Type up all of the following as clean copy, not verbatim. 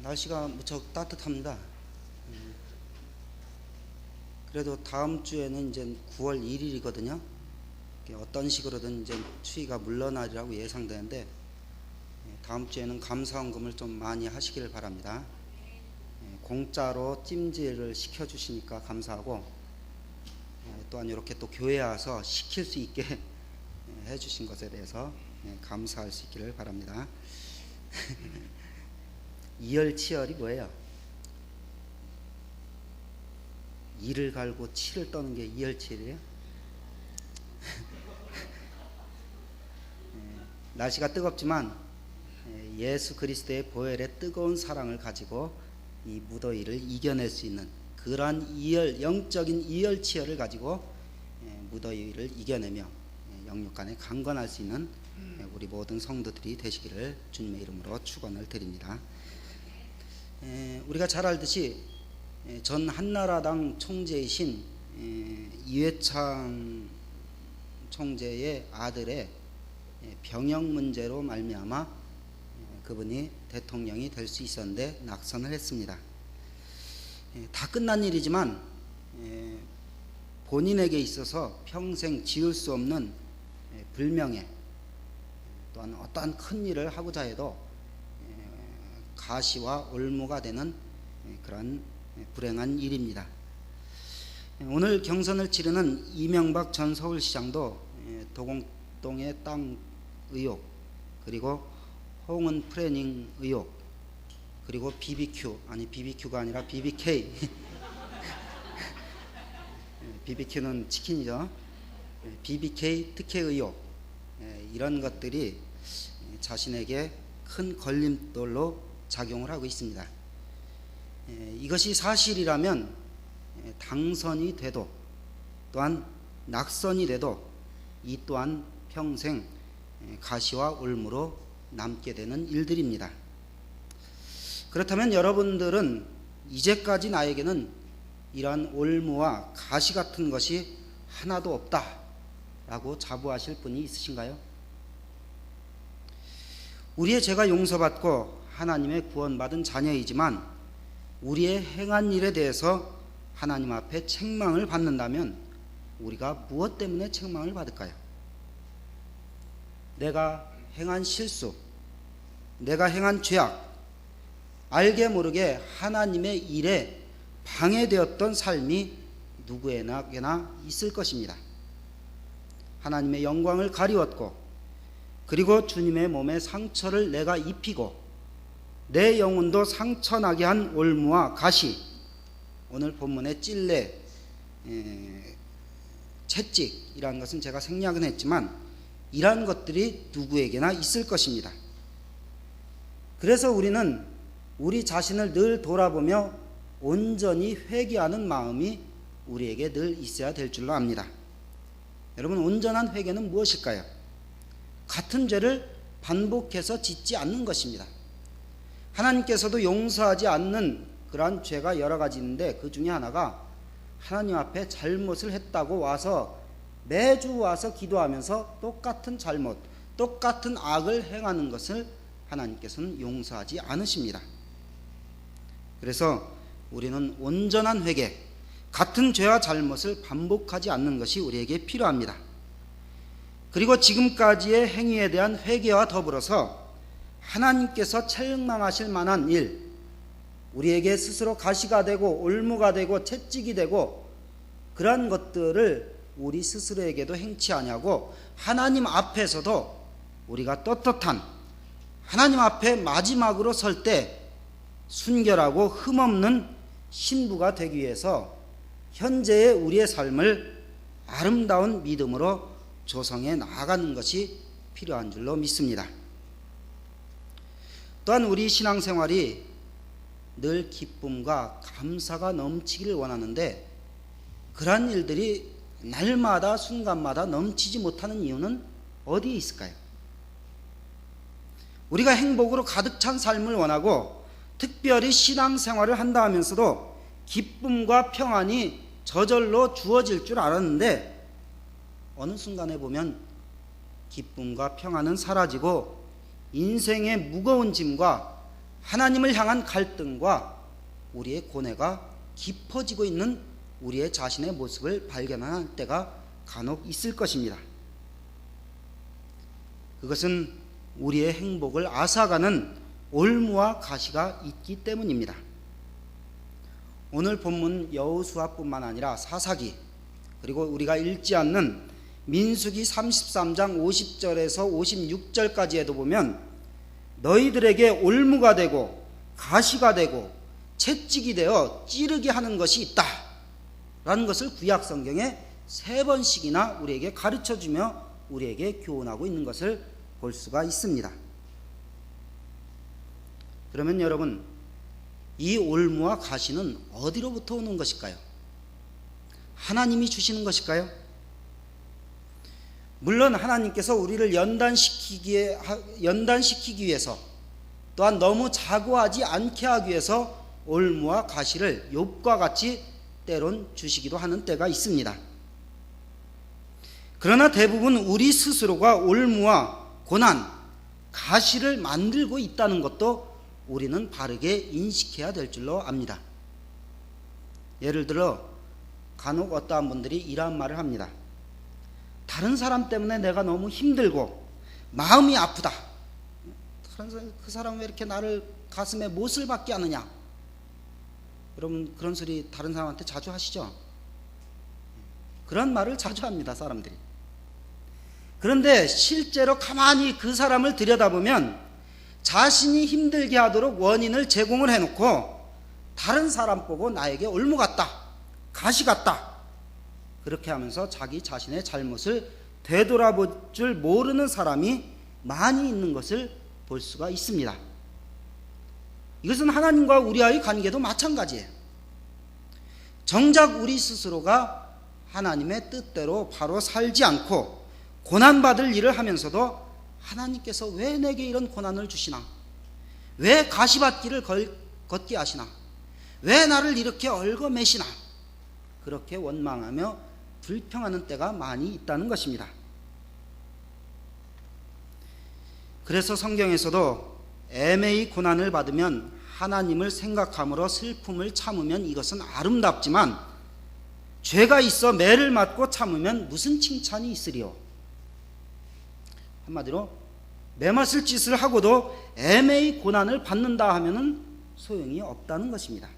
날씨가 무척 따뜻합니다. 그래도 다음 주에는 이제 9월 1일이거든요. 어떤 식으로든 이제 추위가 물러나리라고 예상되는데, 다음 주에는 감사원금을 좀 많이 하시기를 바랍니다. 공짜로 찜질을 시켜주시니까 감사하고, 또한 이렇게 또 교회에 와서 시킬 수 있게 해주신 것에 대해서 감사할 수 있기를 바랍니다. 이열치열이 뭐예요? 이를 갈고 치를 떠는 게 이열치열이에요? 날씨가 뜨겁지만 예수 그리스도의 보혈의 뜨거운 사랑을 가지고 이 무더위를 이겨낼 수 있는 그러한 영적인 이열치열을 가지고 무더위를 이겨내며 영육간에 강건할 수 있는 우리 모든 성도들이 되시기를 주님의 이름으로 축원을 드립니다. 우리가 잘 알듯이 전 한나라당 총재이신 이회창 총재의 아들의 병역 문제로 말미암아 그분이 대통령이 될 수 있었는데 낙선을 했습니다. 다 끝난 일이지만 본인에게 있어서 평생 지울 수 없는 불명예, 또한 어떠한 큰 일을 하고자 해도 가시와 올무가 되는 그런 불행한 일입니다. 오늘 경선을 치르는 이명박 전 서울시장도 도곡동의 땅 의혹, 그리고 홍은 프레닝 의혹, 그리고 BBQ가 아니라 BBK BBQ는 치킨이죠. BBK 특혜 의혹, 이런 것들이 자신에게 큰 걸림돌로 작용을 하고 있습니다. 이것이 사실이라면 당선이 돼도 또한 낙선이 돼도 이 또한 평생 가시와 올무로 남게 되는 일들입니다. 그렇다면 여러분들은 이제까지 나에게는 이러한 올무와 가시 같은 것이 하나도 없다라고 자부하실 분이 있으신가요? 우리의 죄가 용서받고 하나님의 구원받은 자녀이지만 우리의 행한 일에 대해서 하나님 앞에 책망을 받는다면 우리가 무엇 때문에 책망을 받을까요? 내가 행한 실수, 내가 행한 죄악, 알게 모르게 하나님의 일에 방해되었던 삶이 누구에게나 있을 것입니다. 하나님의 영광을 가리웠고, 그리고 주님의 몸에 상처를 내가 입히고 내 영혼도 상처나게 한 올무와 가시, 오늘 본문의 찔레, 채찍이라는 것은 제가 생략은 했지만 이러한 것들이 누구에게나 있을 것입니다. 그래서 우리는 우리 자신을 늘 돌아보며 온전히 회개하는 마음이 우리에게 늘 있어야 될 줄로 압니다. 여러분, 온전한 회개는 무엇일까요? 같은 죄를 반복해서 짓지 않는 것입니다. 하나님께서도 용서하지 않는 그러한 죄가 여러 가지 있는데 그 중에 하나가 하나님 앞에 잘못을 했다고 매주 와서 기도하면서 똑같은 잘못, 똑같은 악을 행하는 것을 하나님께서는 용서하지 않으십니다. 그래서 우리는 온전한 회개, 같은 죄와 잘못을 반복하지 않는 것이 우리에게 필요합니다. 그리고 지금까지의 행위에 대한 회개와 더불어서 하나님께서 책망하실 만한 일, 우리에게 스스로 가시가 되고 올무가 되고 채찍이 되고 그러한 것들을 우리 스스로에게도 행치 아니하고 하나님 앞에서도 우리가 떳떳한 하나님 앞에 마지막으로 설 때 순결하고 흠없는 신부가 되기 위해서 현재의 우리의 삶을 아름다운 믿음으로 조성해 나아가는 것이 필요한 줄로 믿습니다. 또한 우리 신앙생활이 늘 기쁨과 감사가 넘치기를 원하는데 그러한 일들이 날마다 순간마다 넘치지 못하는 이유는 어디에 있을까요? 우리가 행복으로 가득 찬 삶을 원하고 특별히 신앙생활을 한다 하면서도 기쁨과 평안이 저절로 주어질 줄 알았는데 어느 순간에 보면 기쁨과 평안은 사라지고 인생의 무거운 짐과 하나님을 향한 갈등과 우리의 고뇌가 깊어지고 있는 우리의 자신의 모습을 발견할 때가 간혹 있을 것입니다. 그것은 우리의 행복을 앗아가는 올무와 가시가 있기 때문입니다. 오늘 본문 여호수아뿐만 아니라 사사기, 그리고 우리가 읽지 않는 민수기 33장 50절에서 56절까지에도 보면 너희들에게 올무가 되고 가시가 되고 채찍이 되어 찌르게 하는 것이 있다 라는 것을 구약 성경에 3번씩이나 우리에게 가르쳐주며 우리에게 교훈하고 있는 것을 볼 수가 있습니다. 그러면 여러분, 이 올무와 가시는 어디로부터 오는 것일까요? 하나님이 주시는 것일까요? 물론 하나님께서 우리를 연단시키기 위해서, 또한 너무 자고하지 않게 하기 위해서 올무와 가시를 욥과 같이 때론 주시기도 하는 때가 있습니다. 그러나 대부분 우리 스스로가 올무와 고난, 가시를 만들고 있다는 것도 우리는 바르게 인식해야 될 줄로 압니다. 예를 들어 간혹 어떠한 분들이 이러한 말을 합니다. 다른 사람 때문에 내가 너무 힘들고 마음이 아프다. 그 사람 왜 이렇게 나를 가슴에 못을 박게 하느냐. 여러분, 그런 소리 다른 사람한테 자주 하시죠? 그런 말을 자주 합니다, 사람들이. 그런데 실제로 가만히 그 사람을 들여다보면 자신이 힘들게 하도록 원인을 제공을 해놓고 다른 사람 보고 나에게 올무 같다, 가시 같다, 그렇게 하면서 자기 자신의 잘못을 되돌아볼 줄 모르는 사람이 많이 있는 것을 볼 수가 있습니다. 이것은 하나님과 우리와의 관계도 마찬가지예요. 정작 우리 스스로가 하나님의 뜻대로 바로 살지 않고 고난받을 일을 하면서도 하나님께서 왜 내게 이런 고난을 주시나? 왜 가시밭길을 걷게 하시나? 왜 나를 이렇게 얽어매시나? 그렇게 원망하며 불평하는 때가 많이 있다는 것입니다. 그래서 성경에서도 애매히 고난을 받으면 하나님을 생각함으로 슬픔을 참으면 이것은 아름답지만 죄가 있어 매를 맞고 참으면 무슨 칭찬이 있으리요? 한마디로 매맞을 짓을 하고도 애매히 고난을 받는다 하면은 소용이 없다는 것입니다.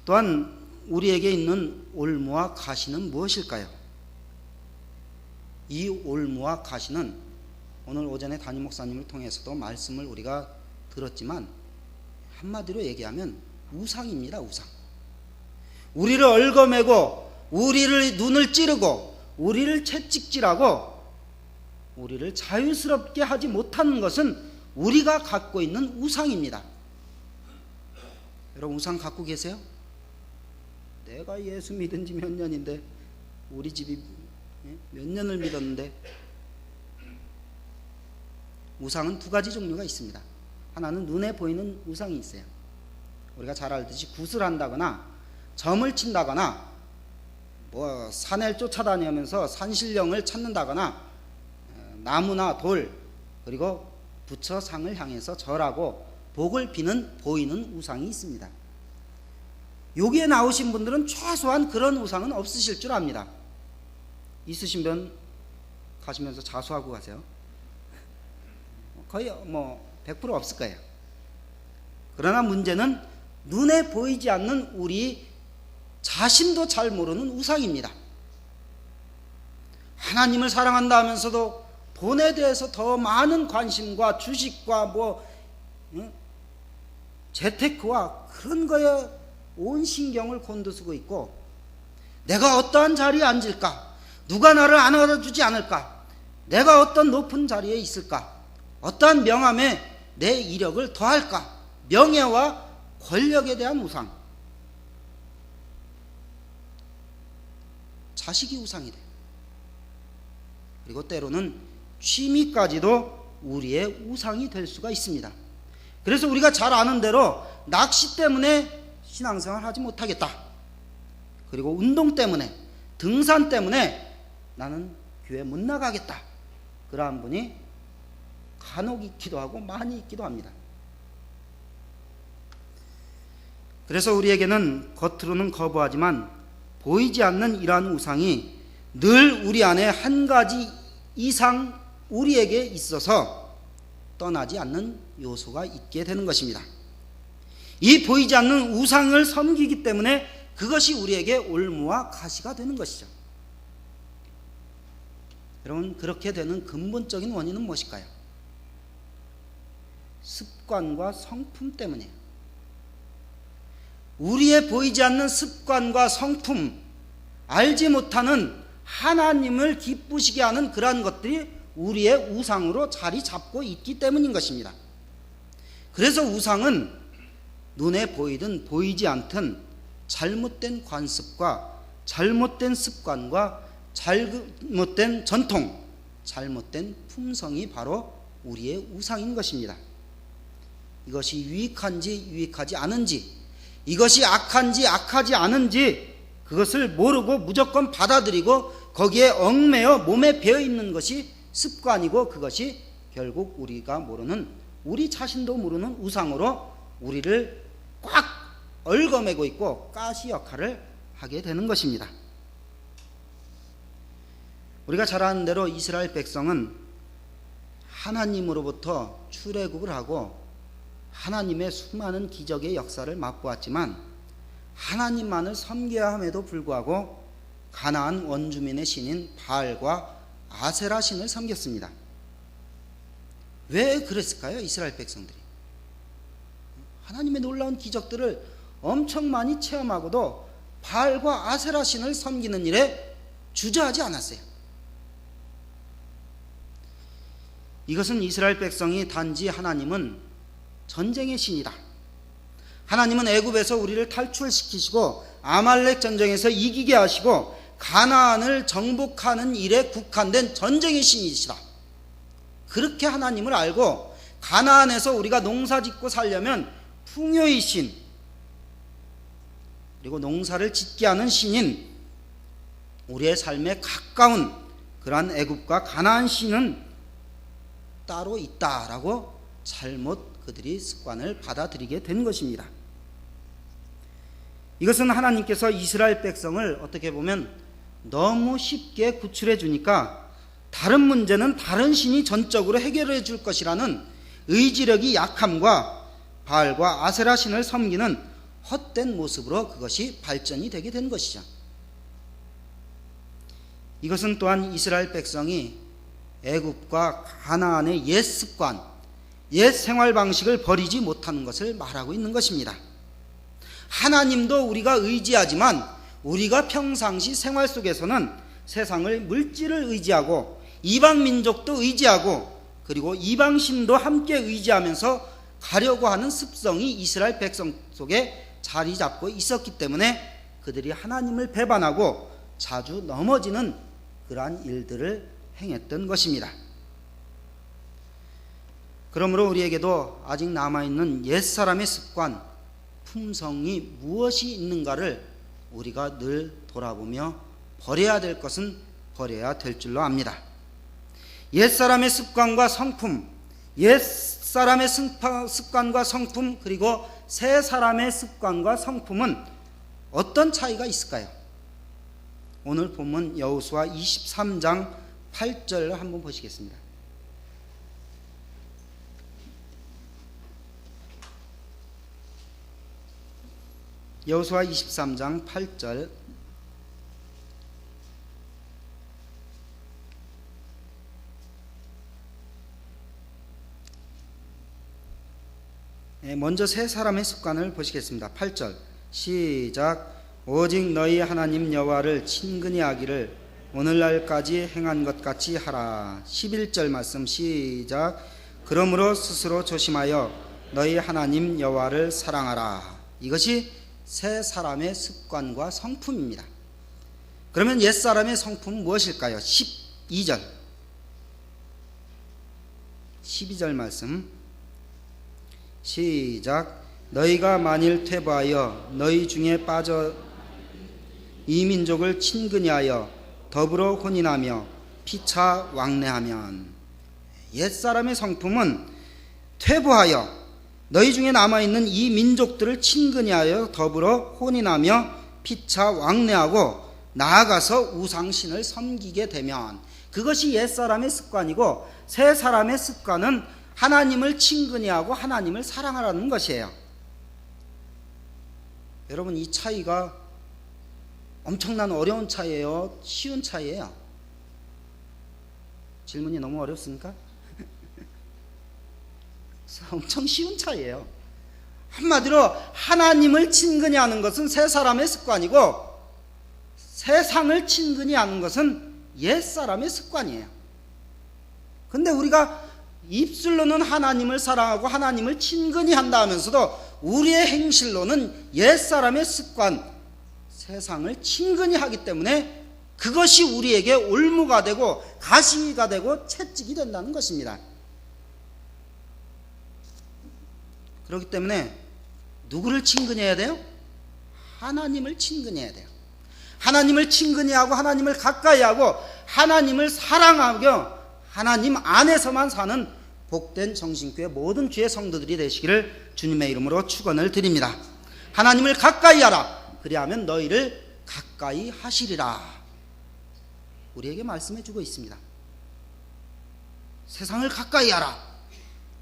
또한 우리에게 있는 올무와 가시는 무엇일까요? 이 올무와 가시는 오늘 오전에 담임 목사님을 통해서도 말씀을 우리가 들었지만 한마디로 얘기하면 우상입니다. 우상. 우리를 얽어매고 우리를 눈을 찌르고 우리를 채찍질하고 우리를 자유스럽게 하지 못하는 것은 우리가 갖고 있는 우상입니다. 여러분, 우상 갖고 계세요? 내가 예수 믿은 지 몇 년인데, 우리 집이 몇 년을 믿었는데. 우상은 2가지 종류가 있습니다. 하나는 눈에 보이는 우상이 있어요. 우리가 잘 알듯이 굿을 한다거나 점을 친다거나 산을 쫓아다니면서 산신령을 찾는다거나 나무나 돌, 그리고 부처 상을 향해서 절하고 복을 비는 보이는 우상이 있습니다. 여기에 나오신 분들은 최소한 그런 우상은 없으실 줄 압니다. 있으신 분 가시면서 자수하고 가세요. 거의 100% 없을 거예요. 그러나 문제는 눈에 보이지 않는 우리 자신도 잘 모르는 우상입니다. 하나님을 사랑한다 하면서도 돈에 대해서 더 많은 관심과 주식과 재테크와 그런 거에 온 신경을 곤두쓰고 있고, 내가 어떠한 자리에 앉을까? 누가 나를 안아주지 않을까? 내가 어떤 높은 자리에 있을까? 어떠한 명함에 내 이력을 더할까? 명예와 권력에 대한 우상. 자식이 우상이 돼요. 그리고 때로는 취미까지도 우리의 우상이 될 수가 있습니다. 그래서 우리가 잘 아는 대로 낚시 때문에 신앙생활 하지 못하겠다. 그리고 운동 때문에, 등산 때문에 나는 교회 못 나가겠다. 그러한 분이 간혹 있기도 하고 많이 있기도 합니다. 그래서 우리에게는 겉으로는 거부하지만 보이지 않는 이러한 우상이 늘 우리 안에 한 가지 이상 우리에게 있어서 떠나지 않는 요소가 있게 되는 것입니다. 이 보이지 않는 우상을 섬기기 때문에 그것이 우리에게 올무와 가시가 되는 것이죠. 여러분, 그렇게 되는 근본적인 원인은 무엇일까요? 습관과 성품 때문이에요. 우리의 보이지 않는 습관과 성품, 알지 못하는 하나님을 기쁘시게 하는 그러한 것들이 우리의 우상으로 자리 잡고 있기 때문인 것입니다. 그래서 우상은 눈에 보이든 보이지 않든 잘못된 관습과 잘못된 습관과 잘못된 전통, 잘못된 품성이 바로 우리의 우상인 것입니다. 이것이 유익한지 유익하지 않은지, 이것이 악한지 악하지 않은지 그것을 모르고 무조건 받아들이고 거기에 얽매여 몸에 배어 있는 것이 습관이고, 그것이 결국 우리가 모르는, 우리 자신도 모르는 우상으로 우리를 꽉 얽어매고 있고 가시 역할을 하게 되는 것입니다. 우리가 잘 아는 대로 이스라엘 백성은 하나님으로부터 출애굽을 하고 하나님의 수많은 기적의 역사를 맛보았지만 하나님만을 섬겨야 함에도 불구하고 가나안 원주민의 신인 바알과 아세라 신을 섬겼습니다. 왜 그랬을까요? 이스라엘 백성들이 하나님의 놀라운 기적들을 엄청 많이 체험하고도 바알과 아세라 신을 섬기는 일에 주저하지 않았어요. 이것은 이스라엘 백성이 단지 하나님은 전쟁의 신이다, 하나님은 애굽에서 우리를 탈출시키시고 아말렉 전쟁에서 이기게 하시고 가나안을 정복하는 일에 국한된 전쟁의 신이시다, 그렇게 하나님을 알고 가나안에서 우리가 농사짓고 살려면 풍요의 신, 그리고 농사를 짓게 하는 신인 우리의 삶에 가까운 그러한 애굽과 가나안 신은 따로 있다라고 잘못 그들이 습관을 받아들이게 된 것입니다. 이것은 하나님께서 이스라엘 백성을 어떻게 보면 너무 쉽게 구출해 주니까 다른 문제는 다른 신이 전적으로 해결해 줄 것이라는 의지력이 약함과 바알과 아세라 신을 섬기는 헛된 모습으로 그것이 발전이 되게 된 것이죠. 이것은 또한 이스라엘 백성이 애굽과 가나안의 옛 습관, 옛 생활 방식을 버리지 못하는 것을 말하고 있는 것입니다. 하나님도 우리가 의지하지만 우리가 평상시 생활 속에서는 세상을, 물질을 의지하고 이방 민족도 의지하고 그리고 이방신도 함께 의지하면서 가려고 하는 습성이 이스라엘 백성 속에 자리 잡고 있었기 때문에 그들이 하나님을 배반하고 자주 넘어지는 그러한 일들을 행했던 것입니다. 그러므로 우리에게도 아직 남아있는 옛사람의 습관, 품성이 무엇이 있는가를 우리가 늘 돌아보며 버려야 될 것은 버려야 될 줄로 압니다. 옛사람의 습관과 성품, 옛사람의 습관과 성품, 그리고 새사람의 습관과 성품은 어떤 차이가 있을까요? 오늘 본문 여호수아 23장 8절을 한번 보시겠습니다. 여호수아 23장 8절. 먼저 세 사람의 습관을 보시겠습니다. 8절 시작. 오직 너희 하나님 여호와를 친근히 하기를 오늘날까지 행한 것 같이 하라. 11절 말씀 시작. 그러므로 스스로 조심하여 너희 하나님 여호와를 사랑하라. 이것이 새 사람의 습관과 성품입니다. 그러면 옛 사람의 성품은 무엇일까요? 12절 말씀 시작. 너희가 만일 퇴보하여 너희 중에 빠져 이 민족을 친근히 하여 더불어 혼인하며 피차 왕래하면, 옛사람의 성품은 퇴보하여 너희 중에 남아있는 이 민족들을 친근히 하여 더불어 혼인하며 피차 왕래하고 나아가서 우상신을 섬기게 되면, 그것이 옛사람의 습관이고 새 사람의 습관은 하나님을 친근히 하고 하나님을 사랑하라는 것이에요. 여러분, 이 차이가 엄청난 어려운 차이예요? 쉬운 차이예요? 질문이 너무 어렵습니까? 엄청 쉬운 차이예요. 한마디로 하나님을 친근히 하는 것은 새 사람의 습관이고 세상을 친근히 하는 것은 옛 사람의 습관이에요. 근데 우리가 입술로는 하나님을 사랑하고 하나님을 친근히 한다 하면서도 우리의 행실로는 옛 사람의 습관, 세상을 친근히 하기 때문에 그것이 우리에게 올무가 되고 가시가 되고 채찍이 된다는 것입니다. 그렇기 때문에 누구를 친근히 해야 돼요? 하나님을 친근히 해야 돼요. 하나님을 친근히 하고 하나님을 가까이 하고 하나님을 사랑하고 하나님 안에서만 사는 복된 정신교회 모든 주의 성도들이 되시기를 주님의 이름으로 축원을 드립니다. 하나님을 가까이 하라. 그리하면 너희를 가까이 하시리라. 우리에게 말씀해 주고 있습니다. 세상을 가까이 하라.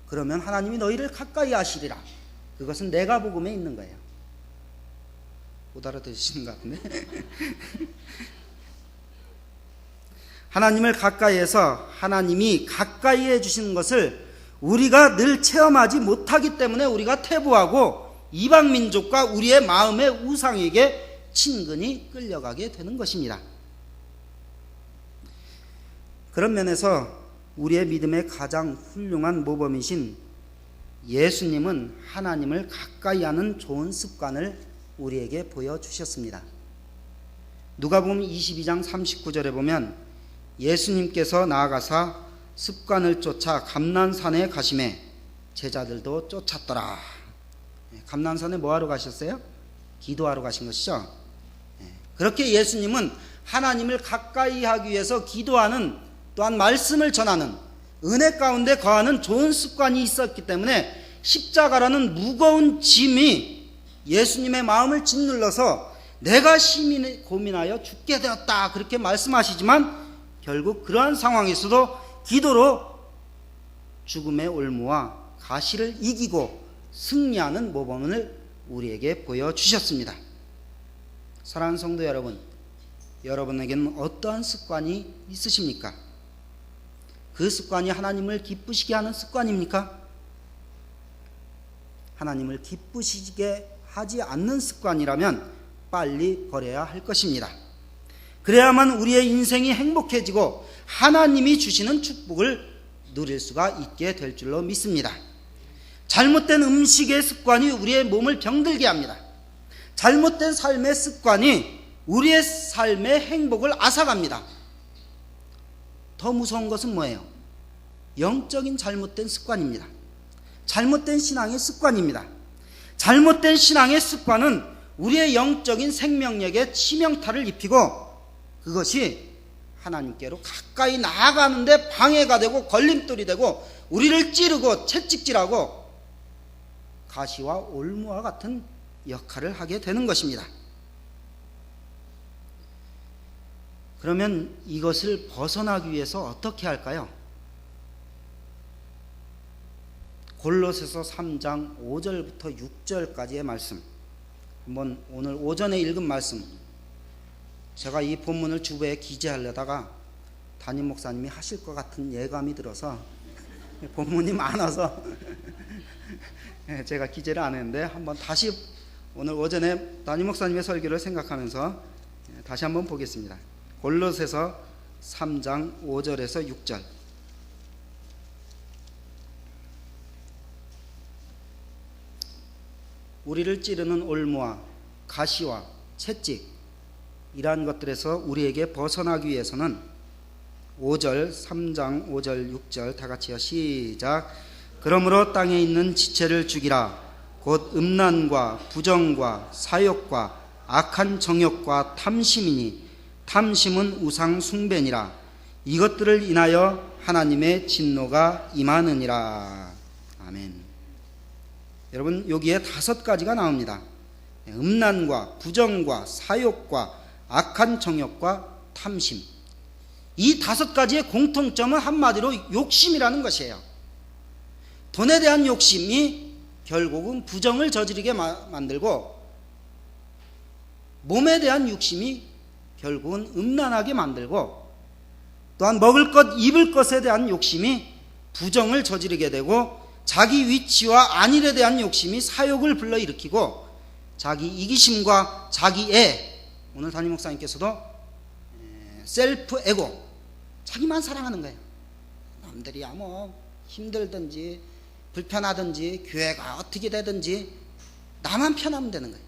그러면 하나님이 너희를 가까이 하시리라. 그것은 내가 복음에 있는 거예요. 못 알아들으시는 것 같은데. 하나님을 가까이 해서 하나님이 가까이 해주시는 것을 우리가 늘 체험하지 못하기 때문에 우리가 퇴보하고 이방민족과 우리의 마음의 우상에게 친근히 끌려가게 되는 것입니다. 그런 면에서 우리의 믿음의 가장 훌륭한 모범이신 예수님은 하나님을 가까이 하는 좋은 습관을 우리에게 보여주셨습니다. 누가복음 22장 39절에 보면 예수님께서 나아가사 습관을 쫓아 감난산에 가심에 제자들도 쫓았더라. 감난산에 뭐하러 가셨어요? 기도하러 가신 것이죠. 그렇게 예수님은 하나님을 가까이 하기 위해서 기도하는, 또한 말씀을 전하는, 은혜 가운데 거하는 좋은 습관이 있었기 때문에 십자가라는 무거운 짐이 예수님의 마음을 짓눌러서 내가 심히 고민하여 죽게 되었다 그렇게 말씀하시지만 결국 그러한 상황에서도 기도로 죽음의 올무와 가시를 이기고 승리하는 모범을 우리에게 보여주셨습니다. 사랑하는 성도 여러분, 여러분에게는 어떠한 습관이 있으십니까? 그 습관이 하나님을 기쁘시게 하는 습관입니까? 하나님을 기쁘시게 하지 않는 습관이라면 빨리 버려야 할 것입니다. 그래야만 우리의 인생이 행복해지고 하나님이 주시는 축복을 누릴 수가 있게 될 줄로 믿습니다. 잘못된 음식의 습관이 우리의 몸을 병들게 합니다. 잘못된 삶의 습관이 우리의 삶의 행복을 앗아갑니다. 더 무서운 것은 뭐예요? 영적인 잘못된 습관입니다. 잘못된 신앙의 습관입니다. 잘못된 신앙의 습관은 우리의 영적인 생명력에 치명타를 입히고 그것이 하나님께로 가까이 나아가는데 방해가 되고 걸림돌이 되고 우리를 찌르고 채찍질하고 가시와 올무와 같은 역할을 하게 되는 것입니다. 그러면 이것을 벗어나기 위해서 어떻게 할까요? 골로새서 3장 5절부터 6절까지의 말씀, 한번 오늘 오전에 읽은 말씀, 제가 이 본문을 주보에 기재하려다가 담임 목사님이 하실 것 같은 예감이 들어서 본문이 많아서 제가 기재를 안 했는데 한번 다시 오늘 오전에 담임 목사님의 설교를 생각하면서 다시 한번 보겠습니다. 골로새서 3장 5절에서 6절. 우리를 찌르는 올무와 가시와 채찍, 이러한 것들에서 우리에게 벗어나기 위해서는 5절, 3장 5절, 6절 다 같이요. 시작. 그러므로 땅에 있는 지체를 죽이라. 곧 음란과 부정과 사욕과 악한 정욕과 탐심이니 탐심은 우상 숭배니라. 이것들을 인하여 하나님의 진노가 임하느니라. 아멘. 여러분, 여기에 5가지가 나옵니다. 음란과 부정과 사욕과 악한 정욕과 탐심. 이 5가지의 공통점은 한마디로 욕심이라는 것이에요. 돈에 대한 욕심이 결국은 부정을 저지르게 만들고, 몸에 대한 욕심이 결국은 음란하게 만들고, 또한 먹을 것, 입을 것에 대한 욕심이 부정을 저지르게 되고, 자기 위치와 안일에 대한 욕심이 사욕을 불러일으키고, 자기 이기심과 자기 애, 오늘 담임 목사님께서도 셀프 에고, 자기만 사랑하는 거예요. 남들이야 뭐 힘들든지 불편하든지 교회가 어떻게 되든지 나만 편하면 되는 거예요.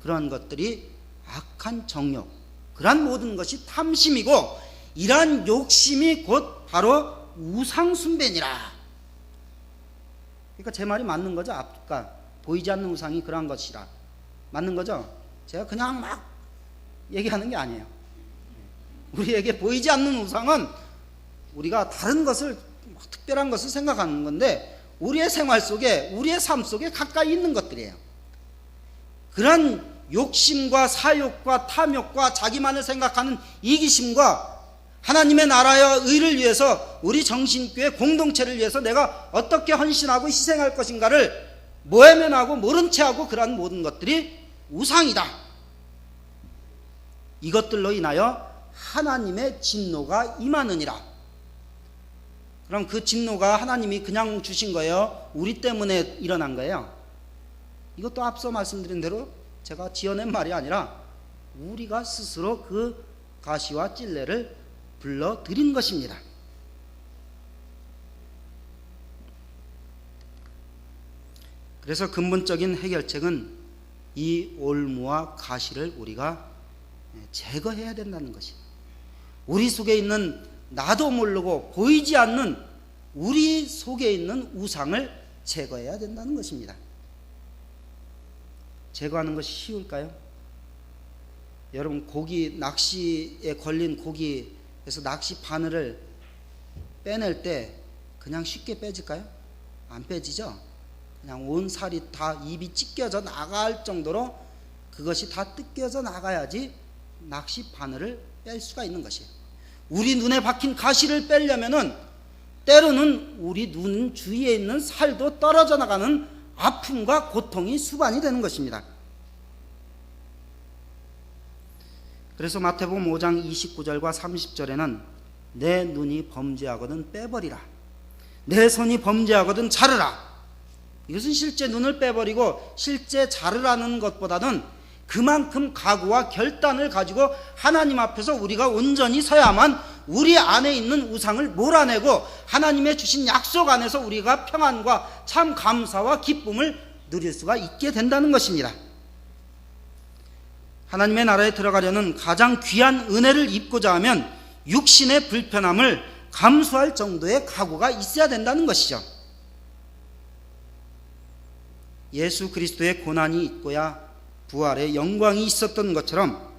그런 것들이 악한 정욕, 그러한 모든 것이 탐심이고, 이러한 욕심이 곧 바로 우상숭배니라. 그러니까 제 말이 맞는 거죠. 아까 보이지 않는 우상이 그러한 것이라. 맞는 거죠. 제가 그냥 막 얘기하는 게 아니에요. 우리에게 보이지 않는 우상은 우리가 다른 것을, 특별한 것을 생각하는 건데, 우리의 생활 속에, 우리의 삶 속에 가까이 있는 것들이에요. 그런 욕심과 사욕과 탐욕과 자기만을 생각하는 이기심과 하나님의 나라와 의를 위해서, 우리 정신교회 공동체를 위해서 내가 어떻게 헌신하고 희생할 것인가를 모해면하고 모른 채하고, 그러한 모든 것들이 우상이다. 이것들로 인하여 하나님의 진노가 임하느니라. 그럼 그 진노가 하나님이 그냥 주신 거예요? 우리 때문에 일어난 거예요? 이것도 앞서 말씀드린 대로 제가 지어낸 말이 아니라 우리가 스스로 그 가시와 찔레를 불러들인 것입니다. 그래서 근본적인 해결책은 이 올무와 가시를 우리가 제거해야 된다는 것이에요. 우리 속에 있는, 나도 모르고 보이지 않는 우리 속에 있는 우상을 제거해야 된다는 것입니다. 제거하는 것이 쉬울까요? 여러분, 고기, 낚시에 걸린 고기에서 낚시 바늘을 빼낼 때 그냥 쉽게 빼질까요? 안 빼지죠? 그냥 온 살이 다 입이 찢겨져 나갈 정도로 그것이 다 뜯겨져 나가야지 낚시 바늘을 뺄 수가 있는 것이에요. 우리 눈에 박힌 가시를 빼려면은 때로는 우리 눈 주위에 있는 살도 떨어져 나가는 아픔과 고통이 수반이 되는 것입니다. 그래서 마태복음 5장 29절과 30절에는 내 눈이 범죄하거든 빼버리라, 내 손이 범죄하거든 자르라. 이것은 실제 눈을 빼버리고 실제 자르라는 것보다는 그만큼 각오와 결단을 가지고 하나님 앞에서 우리가 온전히 서야만 우리 안에 있는 우상을 몰아내고 하나님의 주신 약속 안에서 우리가 평안과 참 감사와 기쁨을 누릴 수가 있게 된다는 것입니다. 하나님의 나라에 들어가려는 가장 귀한 은혜를 입고자 하면 육신의 불편함을 감수할 정도의 각오가 있어야 된다는 것이죠. 예수 그리스도의 고난이 있고야 부활의 영광이 있었던 것처럼,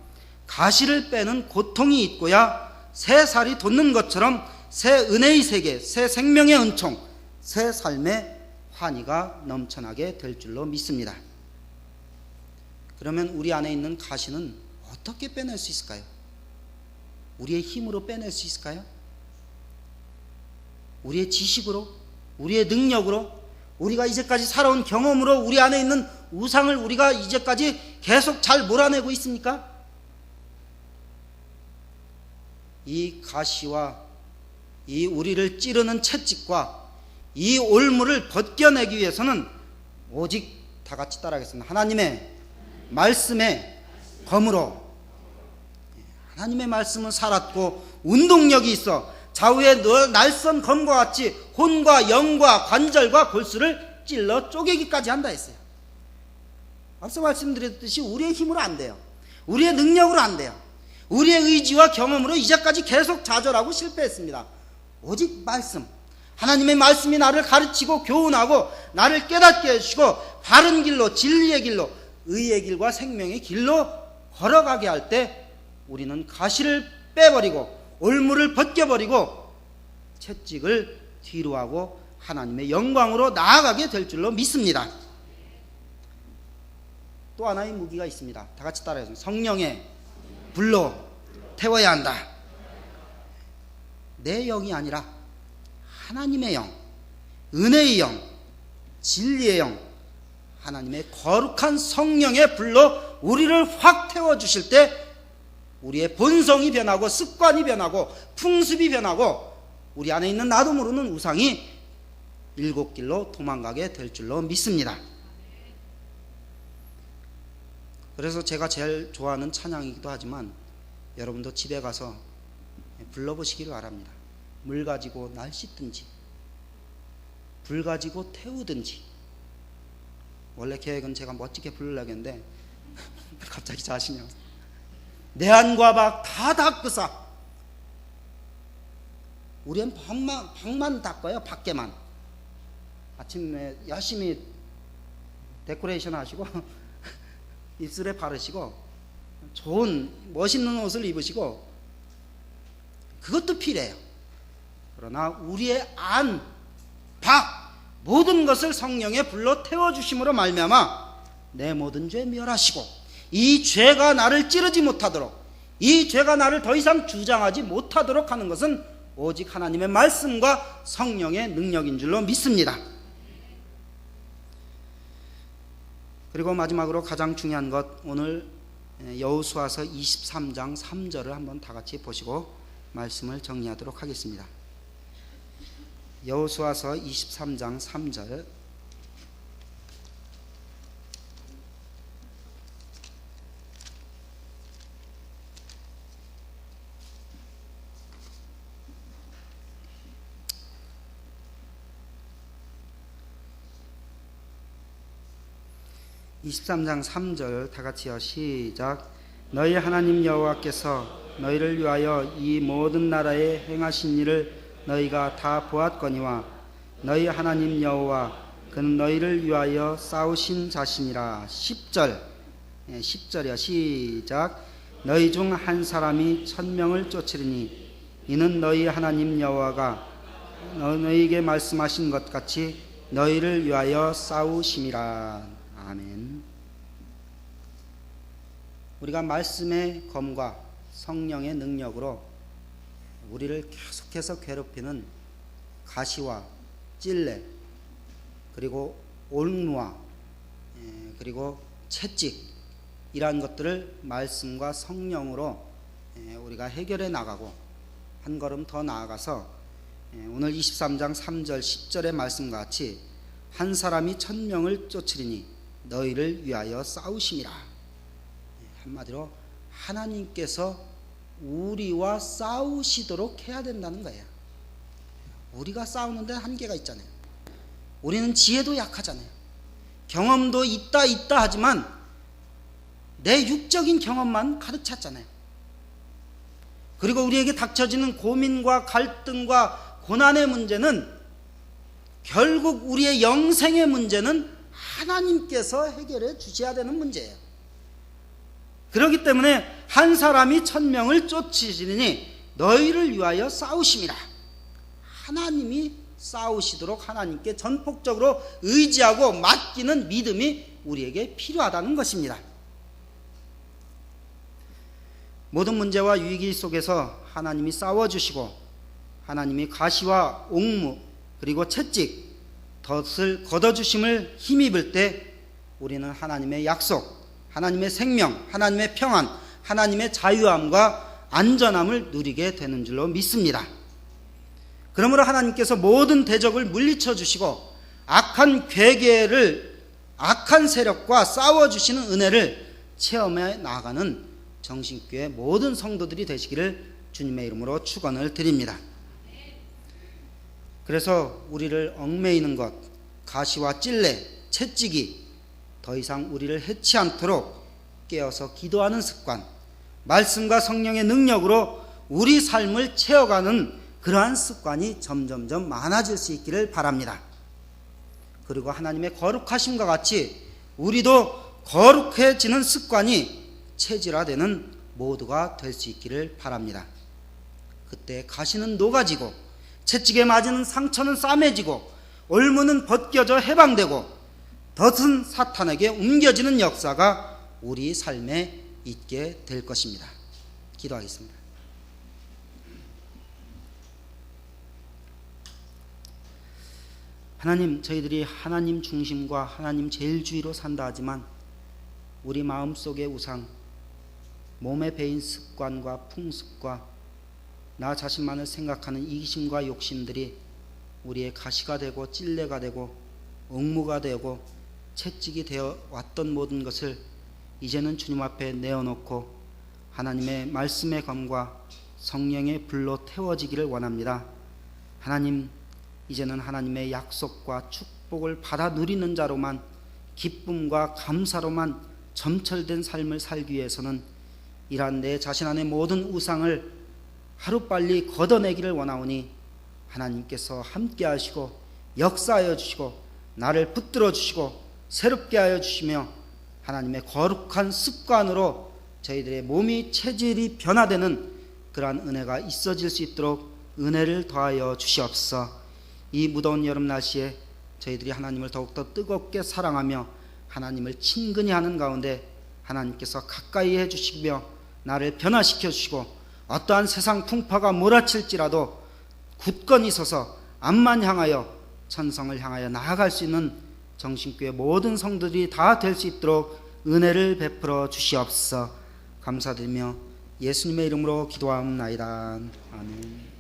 가시를 빼는 고통이 있고야 새 살이 돋는 것처럼 새 은혜의 세계, 새 생명의 은총, 새 삶의 환희가 넘쳐나게 될 줄로 믿습니다. 그러면 우리 안에 있는 가시는 어떻게 빼낼 수 있을까요? 우리의 힘으로 빼낼 수 있을까요? 우리의 지식으로, 우리의 능력으로, 우리가 이제까지 살아온 경험으로 우리 안에 있는 우상을 우리가 이제까지 계속 잘 몰아내고 있습니까? 이 가시와 이 우리를 찌르는 채찍과 이 올무를 벗겨내기 위해서는 오직 다 같이 따라하겠습니다. 하나님의 말씀의 검으로. 하나님의 말씀은 살았고 운동력이 있어 좌우의 날선 검과 같이 혼과 영과 관절과 골수를 찔러 쪼개기까지 한다 했어요. 앞서 말씀드렸듯이 우리의 힘으로 안 돼요. 우리의 능력으로 안 돼요. 우리의 의지와 경험으로 이제까지 계속 좌절하고 실패했습니다. 오직 말씀, 하나님의 말씀이 나를 가르치고 교훈하고 나를 깨닫게 해주시고 바른 길로, 진리의 길로, 의의 길과 생명의 길로 걸어가게 할 때 우리는 가시를 빼버리고 올무를 벗겨버리고 채찍을 뒤로하고 하나님의 영광으로 나아가게 될 줄로 믿습니다. 또 하나의 무기가 있습니다. 다 같이 따라해서 성령의 불로 태워야 한다. 내 영이 아니라 하나님의 영, 은혜의 영, 진리의 영, 하나님의 거룩한 성령의 불로 우리를 확 태워주실 때 우리의 본성이 변하고 습관이 변하고 풍습이 변하고 우리 안에 있는 나도 모르는 우상이 일곱 길로 도망가게 될 줄로 믿습니다. 그래서 제가 제일 좋아하는 찬양이기도 하지만 여러분도 집에 가서 불러보시기를 바랍니다. 물 가지고 날 씻든지 불 가지고 태우든지. 원래 계획은 제가 멋지게 부르려고 했는데 갑자기 자신이 내 안과 밖 다 닦으사. 우리는 밖만 닦아요. 밖에만. 아침에 열심히 데코레이션 하시고 입술에 바르시고 좋은 멋있는 옷을 입으시고 그것도 필요해요. 그러나 우리의 안, 밖 모든 것을 성령의 불로 태워주심으로 말미암아 내 모든 죄 멸하시고 이 죄가 나를 찌르지 못하도록, 이 죄가 나를 더 이상 주장하지 못하도록 하는 것은 오직 하나님의 말씀과 성령의 능력인 줄로 믿습니다. 그리고 마지막으로 가장 중요한 것, 오늘 여호수아서 23장 3절을 한번 다 같이 보시고 말씀을 정리하도록 하겠습니다. 여호수아서 23장 3절. (23장 3절) 다 같이요. 시작. 너희 하나님 여호와께서 너희를 위하여 이 모든 나라에 행하신 일을 너희가 다 보았거니와 너희 하나님 여호와 그는 너희를 위하여 싸우신 자신이라. 10절 10절이요. 시작. 너희 중 한 사람이 1000명을 쫓으리니 이는 너희 하나님 여호와가 너희에게 말씀하신 것 같이 너희를 위하여 싸우심이라. 아멘. 우리가 말씀의 검과 성령의 능력으로 우리를 계속해서 괴롭히는 가시와 찔레, 그리고 올무와 그리고 채찍, 이러한 것들을 말씀과 성령으로 우리가 해결해 나가고 한 걸음 더 나아가서 오늘 23장 3절 10절의 말씀과 같이 한 사람이 1000명을 쫓으리니 너희를 위하여 싸우심이라. 한마디로 하나님께서 우리와 싸우시도록 해야 된다는 거예요. 우리가 싸우는 데 한계가 있잖아요. 우리는 지혜도 약하잖아요. 경험도 있다 하지만 내 육적인 경험만 가득 찼잖아요. 그리고 우리에게 닥쳐지는 고민과 갈등과 고난의 문제는 결국 우리의 영생의 문제는 하나님께서 해결해 주셔야 되는 문제예요. 그렇기 때문에 한 사람이 1000명을 쫓으시니 너희를 위하여 싸우심이라. 하나님이 싸우시도록 하나님께 전폭적으로 의지하고 맡기는 믿음이 우리에게 필요하다는 것입니다. 모든 문제와 위기 속에서 하나님이 싸워주시고 하나님이 가시와 옥무 그리고 채찍, 덫을 걷어주심을 힘입을 때 우리는 하나님의 약속, 하나님의 생명, 하나님의 평안, 하나님의 자유함과 안전함을 누리게 되는 줄로 믿습니다. 그러므로 하나님께서 모든 대적을 물리쳐 주시고 악한 괴계를, 악한 세력과 싸워주시는 은혜를 체험해 나가는 정신교회 모든 성도들이 되시기를 주님의 이름으로 축원을 드립니다. 그래서 우리를 얽매이는 것, 가시와 찔레, 채찍이 더 이상 우리를 해치 않도록 깨어서 기도하는 습관, 말씀과 성령의 능력으로 우리 삶을 채워가는 그러한 습관이 점점점 많아질 수 있기를 바랍니다. 그리고 하나님의 거룩하심과 같이 우리도 거룩해지는 습관이 체질화되는 모두가 될 수 있기를 바랍니다. 그때 가시는 녹아지고 채찍에 맞은 상처는 싸매지고 올무는 벗겨져 해방되고 덫은 사탄에게 옮겨지는 역사가 우리 삶에 있게 될 것입니다. 기도하겠습니다. 하나님, 저희들이 하나님 중심과 하나님 제일주의로 산다 하지만 우리 마음속의 우상, 몸에 배인 습관과 풍습과 나 자신만을 생각하는 이기심과 욕심들이 우리의 가시가 되고 찔레가 되고 억무가 되고 채찍이 되어 왔던 모든 것을 이제는 주님 앞에 내어놓고 하나님의 말씀의 검과 성령의 불로 태워지기를 원합니다. 하나님, 이제는 하나님의 약속과 축복을 받아 누리는 자로만, 기쁨과 감사로만 점철된 삶을 살기 위해서는 이러한 내 자신 안의 모든 우상을 하루빨리 걷어내기를 원하오니 하나님께서 함께 하시고 역사하여 주시고 나를 붙들어 주시고 새롭게 하여 주시며 하나님의 거룩한 습관으로 저희들의 몸이 체질이 변화되는 그러한 은혜가 있어질 수 있도록 은혜를 더하여 주시옵소서. 이 무더운 여름 날씨에 저희들이 하나님을 더욱더 뜨겁게 사랑하며 하나님을 친근히 하는 가운데 하나님께서 가까이 해주시며 나를 변화시켜 주시고 어떠한 세상 풍파가 몰아칠지라도 굳건히 서서 앞만 향하여 천성을 향하여 나아갈 수 있는 정신교회 모든 성도들이 다 될 수 있도록 은혜를 베풀어 주시옵소서. 감사드리며 예수님의 이름으로 기도하옵나이다. 아멘.